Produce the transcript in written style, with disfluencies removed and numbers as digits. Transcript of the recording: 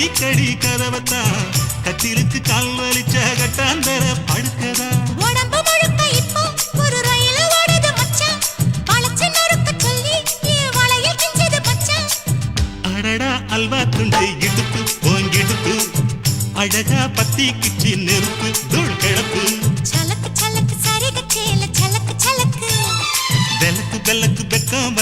அடிக்கடி கதவத்தா கத்திலுக்கு கால் வலிச்ச கட்டாந்தர படுக்கதா உடம்பு முழுக்க இப்போ ஒரு ரயில் ஓடுது மச்சான் வளைச்சு நறுக்க சொல்லி என் வளையல் கிஞ்சது மச்சான் அடடா அல்வா துண்டு இடுப்பு போங்கிடுப்பு அழகா பத்தி கிச்சி நெருப்பு தூள் கிளப்பு சலக்கு சலக்கு சரிக சேல சலக்கு சலக்கு வெலக்கு வெலக்கு வெக்கம்